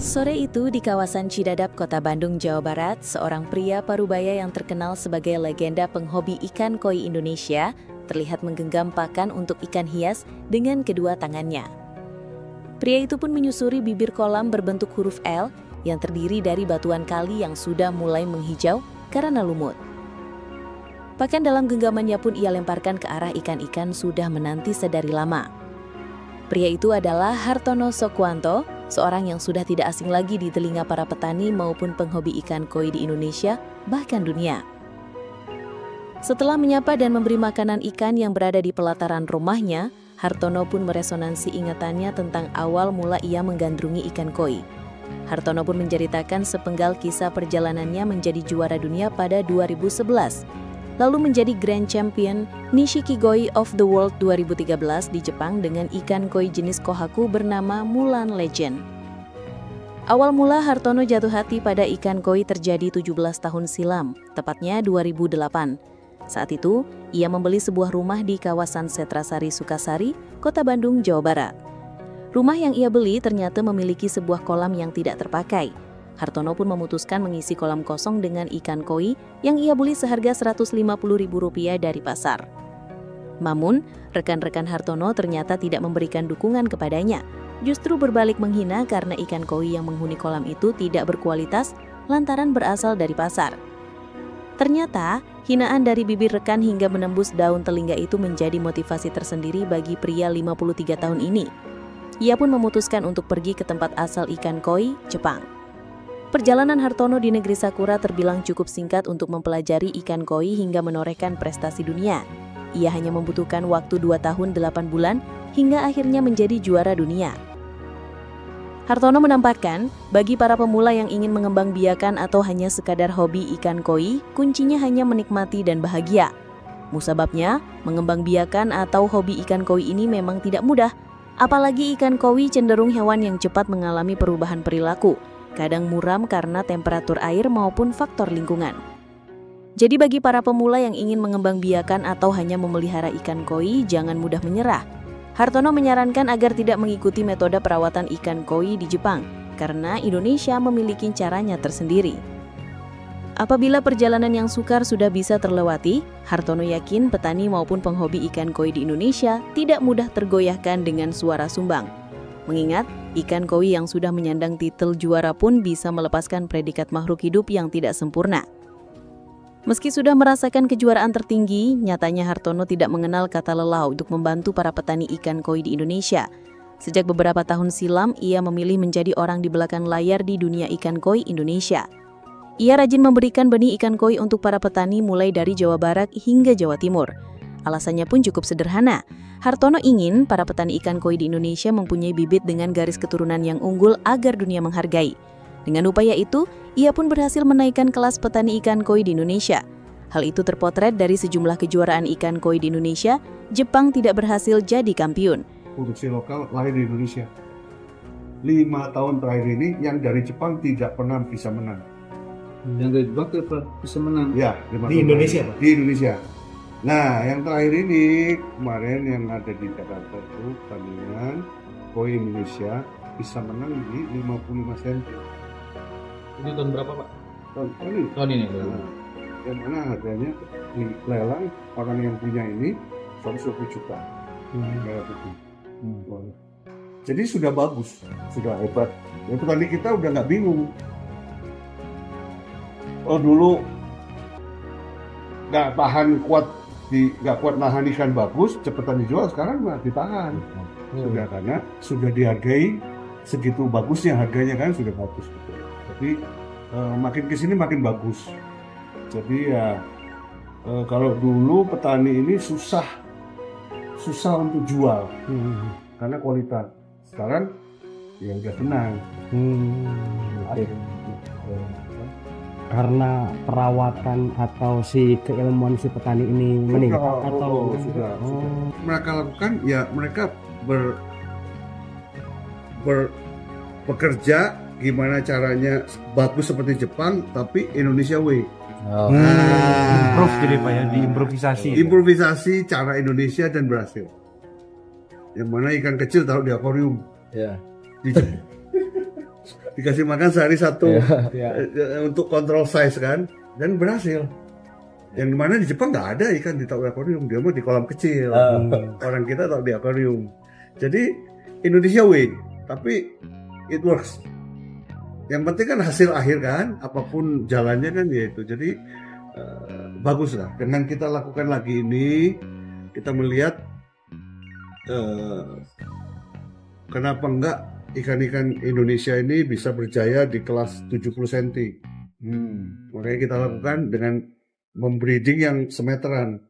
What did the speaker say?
Sore itu di kawasan Cidadap, Kota Bandung, Jawa Barat, seorang pria parubaya yang terkenal sebagai legenda penghobi ikan koi Indonesia terlihat menggenggam pakan untuk ikan hias dengan kedua tangannya. Pria itu pun menyusuri bibir kolam berbentuk huruf L yang terdiri dari batuan kali yang sudah mulai menghijau karena lumut. Pakan dalam genggamannya pun ia lemparkan ke arah ikan-ikan sudah menanti sedari lama. Pria itu adalah Hartono Sokwanto, seorang yang sudah tidak asing lagi di telinga para petani maupun penghobi ikan koi di Indonesia, bahkan dunia. Setelah menyapa dan memberi makanan ikan yang berada di pelataran rumahnya, Hartono pun meresonansi ingatannya tentang awal mula ia menggandrungi ikan koi. Hartono pun menceritakan sepenggal kisah perjalanannya menjadi juara dunia pada 2011, lalu menjadi Grand Champion Nishikigoi of the World 2013 di Jepang dengan ikan koi jenis kohaku bernama Mulan Legend. Awal mula Hartono jatuh hati pada ikan koi terjadi 17 tahun silam, tepatnya 2008. Saat itu, ia membeli sebuah rumah di kawasan Setrasari Sukasari, Kota Bandung, Jawa Barat. Rumah yang ia beli ternyata memiliki sebuah kolam yang tidak terpakai. Hartono pun memutuskan mengisi kolam kosong dengan ikan koi yang ia beli seharga Rp150.000 dari pasar. Namun, rekan-rekan Hartono ternyata tidak memberikan dukungan kepadanya, justru berbalik menghina karena ikan koi yang menghuni kolam itu tidak berkualitas lantaran berasal dari pasar. Ternyata, hinaan dari bibir rekan hingga menembus daun telinga itu menjadi motivasi tersendiri bagi pria 53 tahun ini. Ia pun memutuskan untuk pergi ke tempat asal ikan koi, Jepang. Perjalanan Hartono di negeri Sakura terbilang cukup singkat untuk mempelajari ikan koi hingga menorehkan prestasi dunia. Ia hanya membutuhkan waktu 2 tahun 8 bulan hingga akhirnya menjadi juara dunia. Hartono menambahkan, bagi para pemula yang ingin mengembangbiakan atau hanya sekadar hobi ikan koi, kuncinya hanya menikmati dan bahagia. Musababnya, mengembangbiakan atau hobi ikan koi ini memang tidak mudah, apalagi ikan koi cenderung hewan yang cepat mengalami perubahan perilaku, kadang muram karena temperatur air maupun faktor lingkungan. Jadi bagi para pemula yang ingin mengembangbiakan atau hanya memelihara ikan koi, jangan mudah menyerah. Hartono menyarankan agar tidak mengikuti metode perawatan ikan koi di Jepang, karena Indonesia memiliki caranya tersendiri. Apabila perjalanan yang sukar sudah bisa terlewati, Hartono yakin petani maupun penghobi ikan koi di Indonesia tidak mudah tergoyahkan dengan suara sumbang. Mengingat, ikan koi yang sudah menyandang titel juara pun bisa melepaskan predikat makhluk hidup yang tidak sempurna. Meski sudah merasakan kejuaraan tertinggi, nyatanya Hartono tidak mengenal kata lelah untuk membantu para petani ikan koi di Indonesia. Sejak beberapa tahun silam, ia memilih menjadi orang di belakang layar di dunia ikan koi Indonesia. Ia rajin memberikan benih ikan koi untuk para petani mulai dari Jawa Barat hingga Jawa Timur. Alasannya pun cukup sederhana. Hartono ingin para petani ikan koi di Indonesia mempunyai bibit dengan garis keturunan yang unggul agar dunia menghargai. Dengan upaya itu, ia pun berhasil menaikkan kelas petani ikan koi di Indonesia. Hal itu terpotret dari sejumlah kejuaraan ikan koi di Indonesia, Jepang tidak berhasil jadi kampiun. Produksi lokal lahir di Indonesia. 5 tahun terakhir ini yang dari Jepang tidak pernah bisa menang. Yang dari Jepang tidak bisa menang? Ya, di Indonesia, Pak? Di Indonesia. Nah, yang terakhir ini kemarin yang ada di Jakarta itu tandingan koi Indonesia bisa menang di 55 cm. Ini tahun berapa, Pak? Tahun ini. Nah, yang mana harganya di lelang orang yang punya ini 120 juta. Jadi sudah bagus, sudah hebat. Ya petani kita udah nggak bingung. Oh dulu nggak tahan kuat nggak kuat nahan ikan bagus, cepetan dijual. Sekarang nggak ditahan. Sudah karena sudah dihargai segitu bagusnya harganya kan sudah bagus. Jadi makin kesini makin bagus. Jadi ya kalau dulu petani ini susah untuk jual karena kualitas. Sekarang ya udah senang. Karena perawatan atau si keilmuan si petani ini meningkat atau sudah. Mereka lakukan ya mereka bekerja gimana caranya bagus seperti Jepang tapi Indonesia way. Improve jadi Pak ya, diimprovisasi. Improvisasi cara Indonesia dan berhasil. Yang mana ikan kecil taruh di akuarium. Ya. dikasih makan sehari satu Iya. untuk kontrol size kan, dan berhasil. Yang dimana di Jepang nggak ada ikan ditaruh di akuarium, dia mau di kolam kecil. Orang kita taruh di akuarium. Jadi Indonesia win, tapi it works. Yang penting kan hasil akhir kan, apapun jalannya kan ya itu. Jadi bagus lah. Dengan kita lakukan lagi ini, kita melihat kenapa enggak ikan-ikan Indonesia ini bisa berjaya di kelas 70 cm. Makanya kita lakukan dengan membreeding yang semeteran.